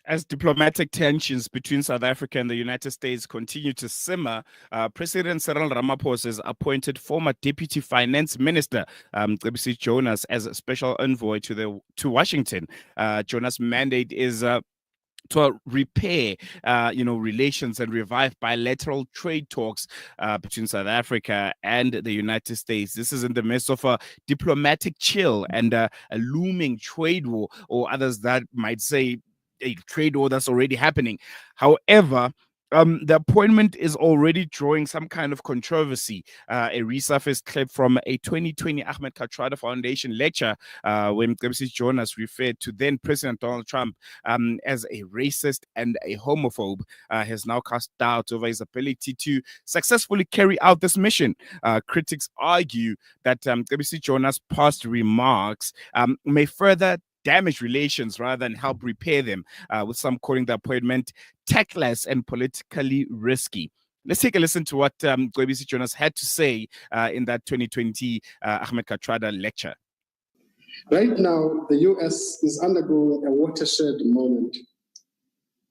As diplomatic tensions between South Africa and the United States continue to simmer, President Cyril Ramaphosa has appointed former Deputy Finance Minister Mcebisi Jonas as a special envoy to Washington. Jonas' mandate is to repair, relations and revive bilateral trade talks between South Africa and the United States. This is in the midst of a diplomatic chill and a looming trade war, or others that might say a trade war that's already happening. However, the appointment is already drawing some kind of controversy. A resurfaced clip from a 2020 Ahmed Kathrada Foundation lecture when Mcebisi Jonas referred to then President Donald Trump as a racist and a homophobe has now cast doubt over his ability to successfully carry out this mission. Critics argue that Mcebisi Jonas' past remarks may further damage relations rather than help repair them, with some calling the appointment tactless and politically risky. Let's take a listen to what Mcebisi Jonas had to say in that 2020 Ahmed Kathrada lecture. Right now, the U.S. is undergoing a watershed moment,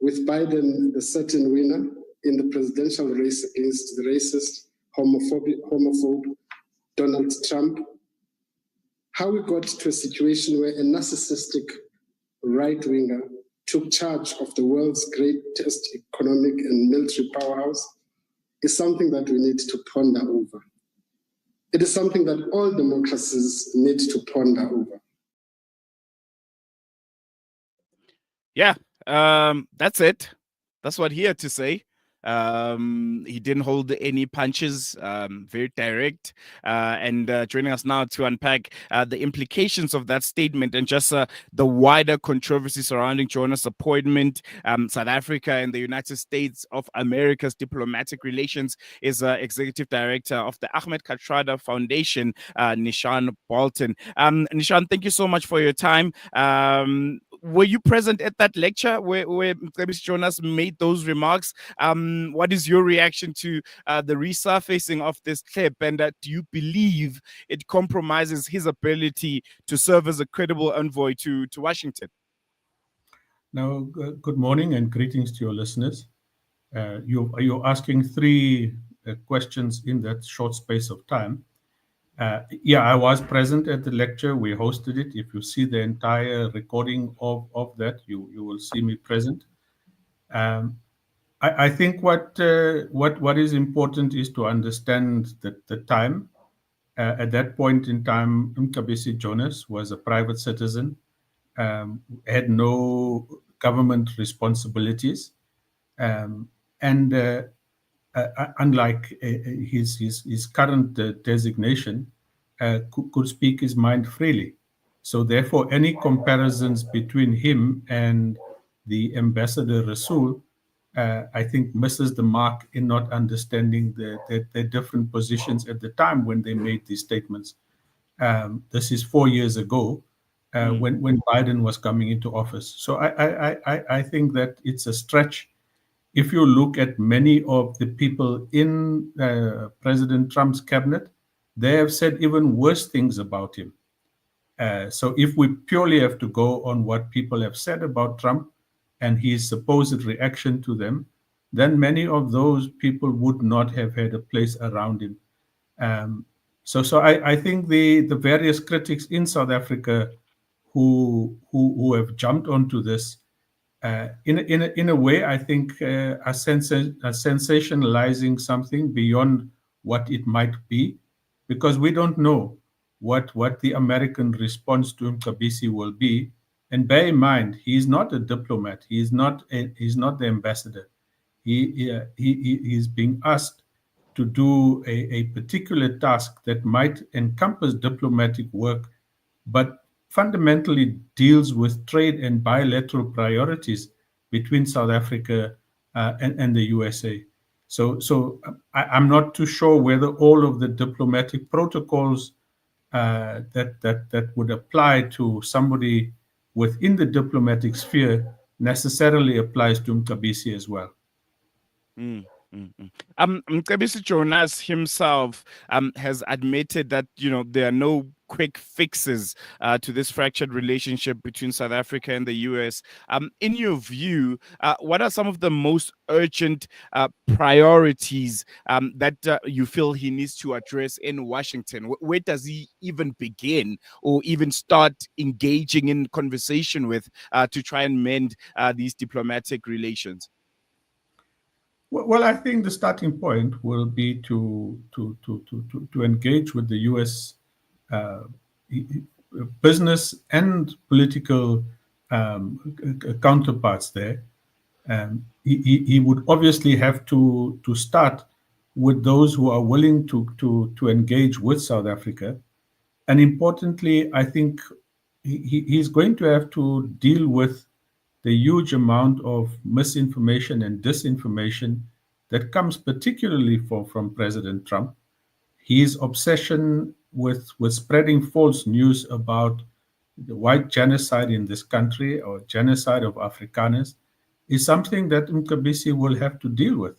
with Biden the certain winner in the presidential race against the racist, homophobe Donald Trump. How we got to a situation where a narcissistic right-winger took charge of the world's greatest economic and military powerhouse is something that we need to ponder over. It is something that all democracies need to ponder over. Yeah, that's it. That's what he had to say. He didn't hold any punches, very direct. And joining us now to unpack the implications of that statement and just the wider controversy surrounding Jonas' appointment, South Africa and the United States of America's diplomatic relations is Executive Director of the Ahmed Kathrada Foundation, Neeshan Balton. Neeshan, thank you so much for your time. Were you present at that lecture where Mcebisi Jonas made those remarks? What is your reaction to the resurfacing of this clip? And do you believe it compromises his ability to serve as a credible envoy to Washington? Now, good morning and greetings to your listeners. You're asking three questions in that short space of time. I was present at the lecture. We hosted it. If you see the entire recording of that, you will see me present. I think what is important is to understand that the time. At that point in time, Mcebisi Jonas was a private citizen, had no government responsibilities, and unlike his current designation, could speak his mind freely. So therefore, any comparisons between him and the Ambassador Rasool, I think misses the mark in not understanding the different positions at the time when they made these statements. This is 4 years ago, when Biden was coming into office. So I think that it's a stretch. If you look at many of the people in President Trump's cabinet, they have said even worse things about him. So if we purely have to go on what people have said about Trump and his supposed reaction to them, then many of those people would not have had a place around him. So I think the various critics in South Africa who have jumped onto this, in a way, I think are sensationalizing something beyond what it might be, because we don't know what the American response to Mcebisi will be. And bear in mind, he is not a diplomat. He's not the ambassador. He is being asked to do a particular task that might encompass diplomatic work, but fundamentally deals with trade and bilateral priorities between South Africa and the USA. So I'm not too sure whether all of the diplomatic protocols that would apply to somebody within the diplomatic sphere necessarily applies to Mcebisi as well. Mcebisi Jonas himself has admitted that there are no quick fixes to this fractured relationship between South Africa and the US. In your view, what are some of the most urgent priorities that you feel he needs to address in Washington? Where does he even begin or even start engaging in conversation with to try and mend these diplomatic relations? Well, I think the starting point will be to engage with the U.S. Uh, business and political counterparts there. He would obviously have to start with those who are willing to engage with South Africa. And importantly, I think he's going to have to deal with the huge amount of misinformation and disinformation that comes particularly from President Trump. His obsession with spreading false news about the white genocide in this country or genocide of Afrikaners is something that Mcebisi will have to deal with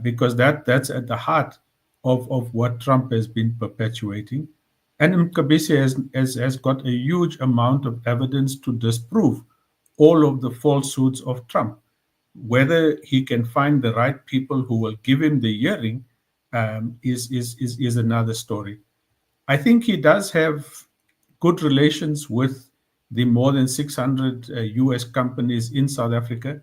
because that's at the heart of what Trump has been perpetuating. And Mcebisi has got a huge amount of evidence to disprove all of the falsehoods of Trump. Whether he can find the right people who will give him the hearing is another story. I think he does have good relations with the more than 600 US companies in South Africa.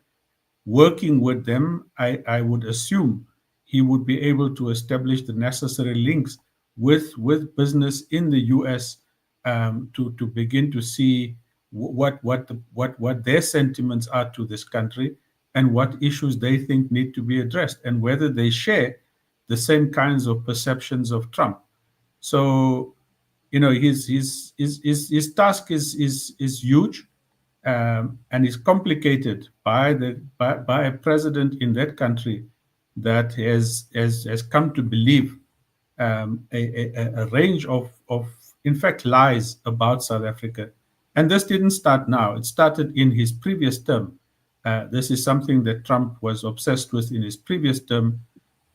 Working with them, I would assume he would be able to establish the necessary links with business in the US to begin to see what their sentiments are to this country and what issues they think need to be addressed and whether they share the same kinds of perceptions of Trump. So, his task is huge and is complicated by a president in that country that has come to believe a range of in fact lies about South Africa. And this didn't start now; it started in his previous term. This is something that Trump was obsessed with in his previous term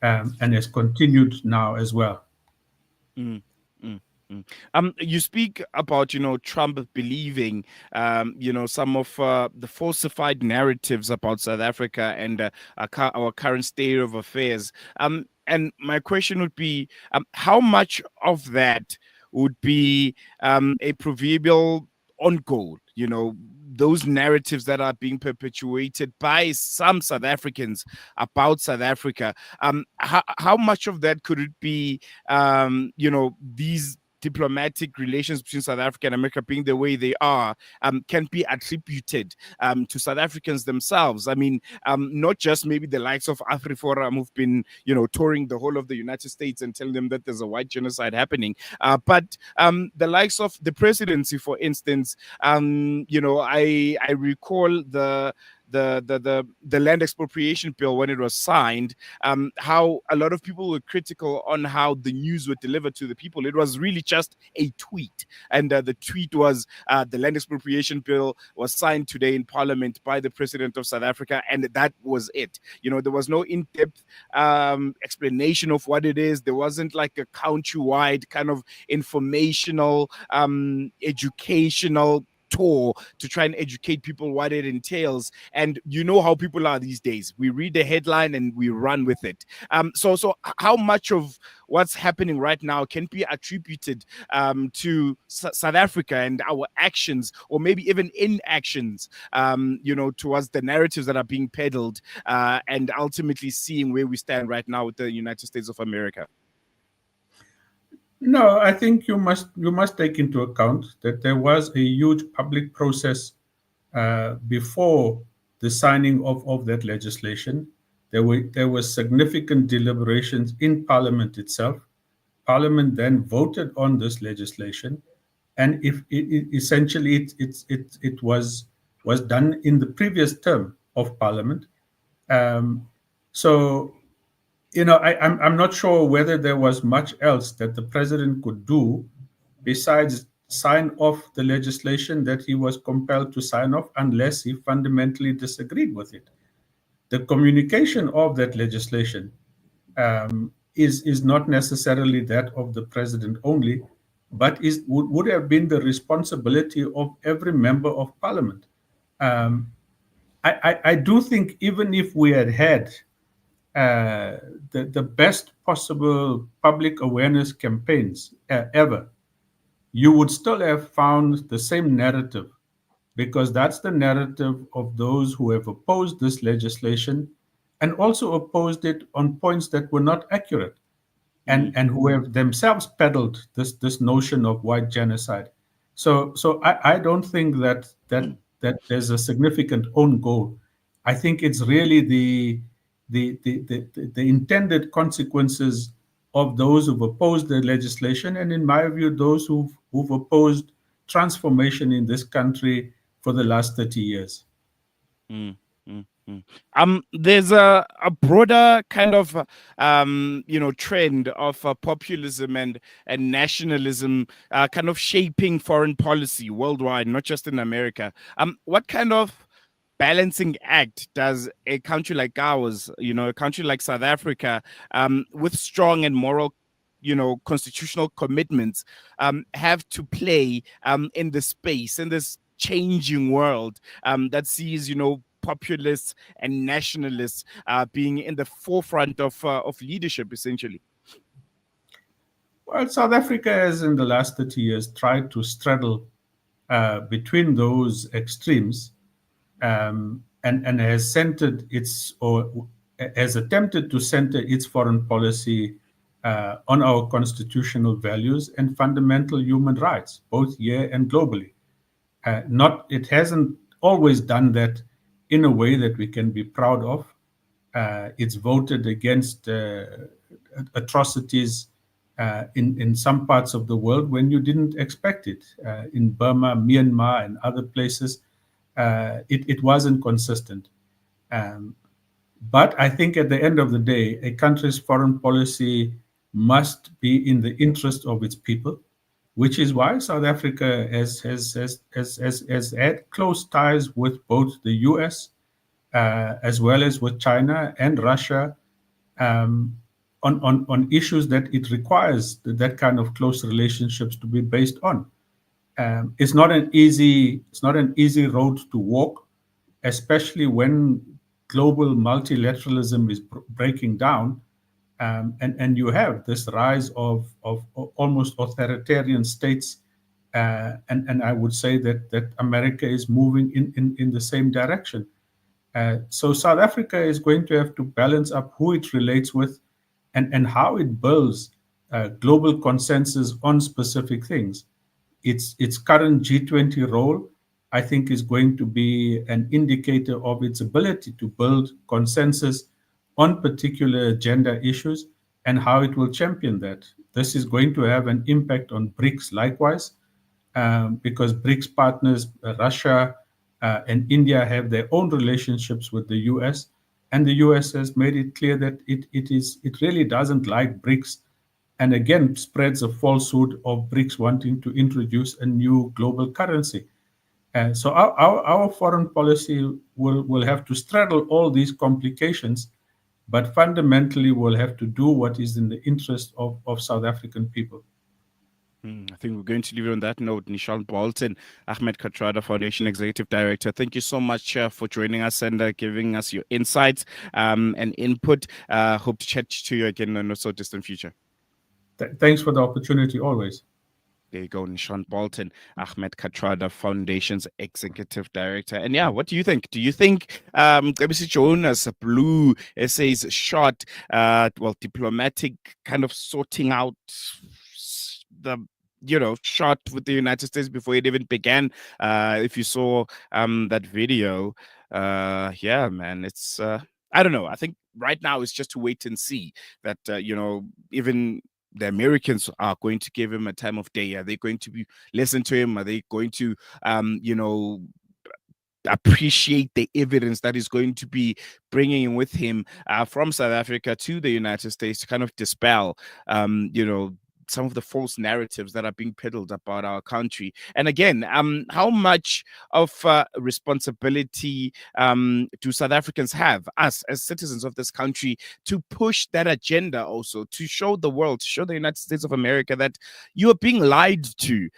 and has continued now as well. Mm, mm, mm. You speak about, Trump believing, some of the falsified narratives about South Africa and our current state of affairs. And my question would be, how much of that would be a proverbial on goal? Those narratives that are being perpetuated by some South Africans about South Africa. How much of that could it be, these diplomatic relations between South Africa and America being the way they are, can be attributed to South Africans themselves. I mean, not just maybe the likes of AfriForum who've been, touring the whole of the United States and telling them that there's a white genocide happening, but the likes of the presidency, for instance. I recall the land expropriation bill when it was signed, how a lot of people were critical on how the news were delivered to the people. It was really just a tweet, and the tweet was the land expropriation bill was signed today in Parliament by the president of South Africa, and that was it. There was no in-depth explanation of what it is. There wasn't like a countrywide kind of informational, educational tour to try and educate people what it entails. And you know how people are these days. We read the headline and we run with it. So how much of what's happening right now can be attributed to South Africa and our actions, or maybe even inactions, towards the narratives that are being peddled, and ultimately seeing where we stand right now with the United States of America? No, I think you must take into account that there was a huge public process before the signing of that legislation. There were significant deliberations in Parliament itself. Parliament then voted on this legislation, and if essentially it was done in the previous term of Parliament. So I'm not sure whether there was much else that the president could do besides sign off the legislation that he was compelled to sign off, unless he fundamentally disagreed with it. The communication of that legislation is not necessarily that of the president only. but would have been the responsibility of every member of parliament. Um, I do think even if we had the best possible public awareness campaigns ever, you would still have found the same narrative, because that's the narrative of those who have opposed this legislation and also opposed it on points that were not accurate, and who have themselves peddled this notion of white genocide. So I don't think that there's a significant own goal. I think it's really the intended consequences of those who've opposed the legislation, and in my view, those who've opposed transformation in this country for the last 30 years. Mm, mm, mm. There's a broader kind of trend of populism and nationalism kind of shaping foreign policy worldwide, not just in America. What kind of balancing act does a country like ours, a country like South Africa, with strong and moral, constitutional commitments, have to play in the space, in this changing world that sees, populists and nationalists being in the forefront of leadership, essentially? Well, South Africa has, in the last 30 years, tried to straddle between those extremes, and has centered its, or has attempted to center its foreign policy on our constitutional values and fundamental human rights, both here and globally. It hasn't always done that in a way that we can be proud of. It's voted against atrocities in some parts of the world when you didn't expect it. In Burma, Myanmar, and other places, it wasn't consistent. But I think at the end of the day, a country's foreign policy must be in the interest of its people, which is why South Africa has had close ties with both the US as well as with China and Russia, on issues that it requires that kind of close relationships to be based on. It's not an easy road to walk, especially when global multilateralism is breaking down, and you have this rise of almost authoritarian states, and I would say that America is moving in the same direction. So South Africa is going to have to balance up who it relates with, and how it builds global consensus on specific things. Its current G20 role, I think, is going to be an indicator of its ability to build consensus on particular agenda issues and how it will champion that. This is going to have an impact on BRICS likewise, because BRICS partners, Russia and India, have their own relationships with the US, and the US has made it clear that it really doesn't like BRICS, and again spreads a falsehood of BRICS wanting to introduce a new global currency. So our foreign policy will have to straddle all these complications, but fundamentally will have to do what is in the interest of South African people. I think we're going to leave it on that note. Neeshan Balton, Ahmed Kathrada, Foundation Executive Director, thank you so much for joining us and giving us your insights and input. Hope to chat to you again in a not so distant future. Thanks for the opportunity, always. There you go, Neeshan Balton, Ahmed Kathrada, Foundation's Executive Director. And yeah, what do you think? Do you think Mcebisi Jonas blew SA's shot, diplomatic kind of sorting out the shot with the United States before it even began? If you saw that video, yeah, man, it's I don't know. I think right now it's just to wait and see that even the Americans are going to give him a time of day. Are they going to listen to him? Are they going to appreciate the evidence that is going to be bringing with him from South Africa to the United States to kind of dispel some of the false narratives that are being peddled about our country. And again, how much of responsibility do South Africans have, us as citizens of this country, to push that agenda also, to show the world, to show the United States of America that you are being lied to?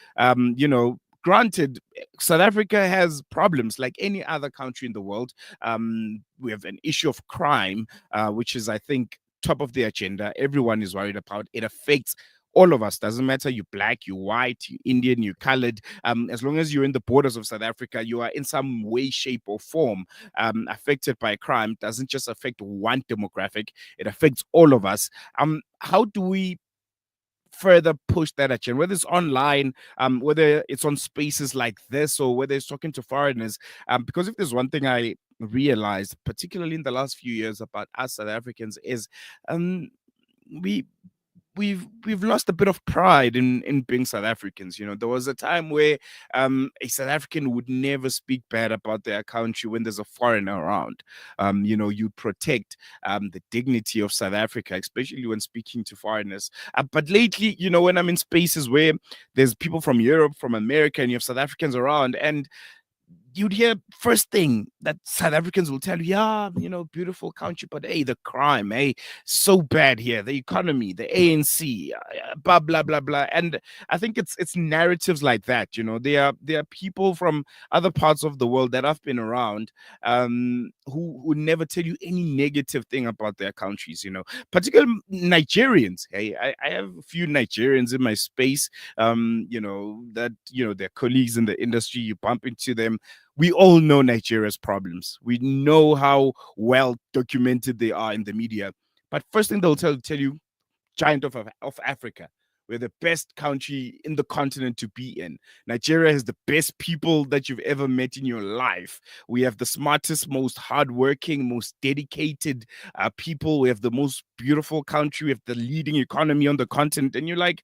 Granted, South Africa has problems like any other country in the world. We have an issue of crime, which is, I think, top of the agenda. Everyone is worried about. It affects all of us. Doesn't matter you black, you white, you Indian, you colored. As long as you're in the borders of South Africa, you are in some way, shape, or form affected by crime. It doesn't just affect one demographic; it affects all of us. How do we further push that agenda, whether it's online, whether it's on spaces like this, or whether it's talking to foreigners? Because if there's one thing I realized, particularly in the last few years about us South Africans, is we we've lost a bit of pride in being South Africans. There was a time where a South African would never speak bad about their country when there's a foreigner around. You protect the dignity of South Africa, especially when speaking to foreigners. But lately, when I'm in spaces where there's people from Europe, from America, and you have South Africans around, and you'd hear first thing that South Africans will tell you, yeah, beautiful country, but hey, the crime, hey, so bad here, the economy, the ANC, blah blah blah blah. And I think it's narratives like that. There are people from other parts of the world that have been around, who would never tell you any negative thing about their countries. Particularly Nigerians. Hey, I have a few Nigerians in my space. They're colleagues in the industry. You bump into them. We all know Nigeria's problems. We know how well documented they are in the media. But first thing they'll tell you, giant of Africa. We're the best country in the continent to be in. Nigeria has the best people that you've ever met in your life. We have the smartest, most hardworking, most dedicated people. We have the most beautiful country. We have the leading economy on the continent. And you're like,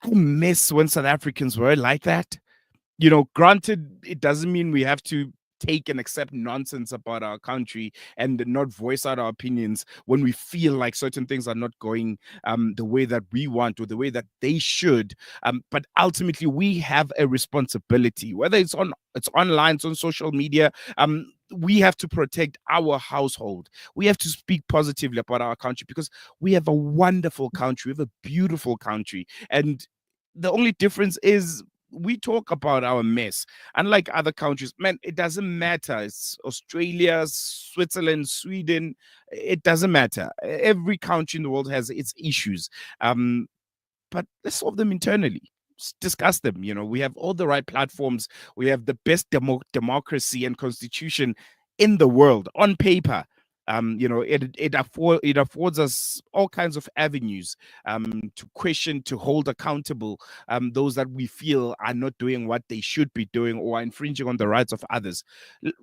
I miss when South Africans were like that. Granted, it doesn't mean we have to take and accept nonsense about our country and not voice out our opinions when we feel like certain things are not going the way that we want or the way that they should. But ultimately, we have a responsibility, whether it's online, it's on social media. We have to protect our household. We have to speak positively about our country because we have a wonderful country. We have a beautiful country. And the only difference is we talk about our mess. Unlike other countries, man, it doesn't matter. It's Australia, Switzerland, Sweden. It doesn't matter. Every country in the world has its issues. But let's solve them internally. Discuss them. We have all the right platforms. We have the best democracy and constitution in the world on paper. It affords us all kinds of avenues to question, to hold accountable those that we feel are not doing what they should be doing or are infringing on the rights of others.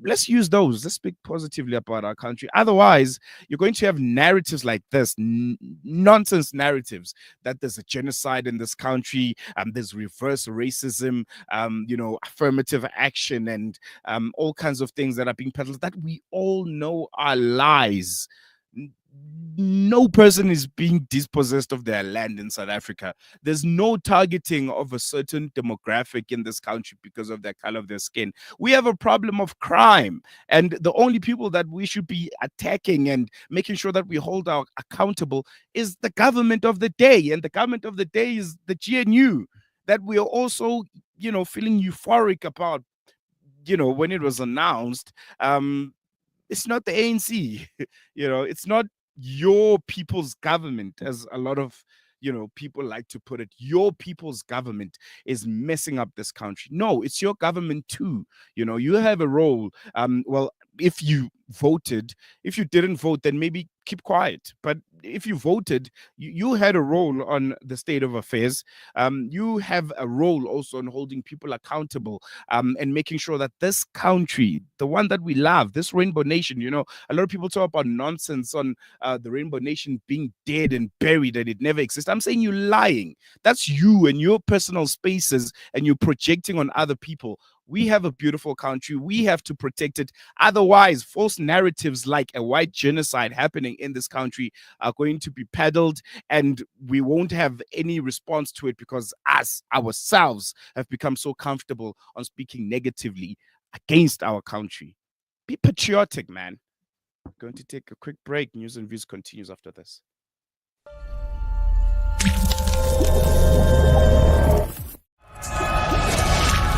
Let's use those. Let's speak positively about our country. Otherwise, you're going to have narratives like this, nonsense narratives that there's a genocide in this country, there's reverse racism, affirmative action, and all kinds of things that are being peddled that we all know are lies. No person is being dispossessed of their land in South Africa. There's no targeting of a certain demographic in this country because of the color of their skin. We have a problem of crime, and the only people that we should be attacking and making sure that we hold our accountable is the government of the day. And the government of the day is the GNU that we are also, feeling euphoric about, when it was announced. It's not the ANC, it's not your people's government, as a lot of, people like to put it. Your people's government is messing up this country. No, it's your government too. You have a role. Well, if you voted, if you didn't vote, then maybe keep quiet. But if you voted, you had a role on the state of affairs. You have a role also in holding people accountable and making sure that this country, the one that we love, this Rainbow Nation, a lot of people talk about nonsense on the Rainbow Nation being dead and buried and it never exists. I'm saying you're lying. That's you and your personal spaces, and you're projecting on other people. We have a beautiful country. We have to protect it. Otherwise, false narratives like a white genocide happening in this country are going to be peddled, and we won't have any response to it because us ourselves have become so comfortable on speaking negatively against our country. Be patriotic, man. Going to take a quick break. News and Views continues after this.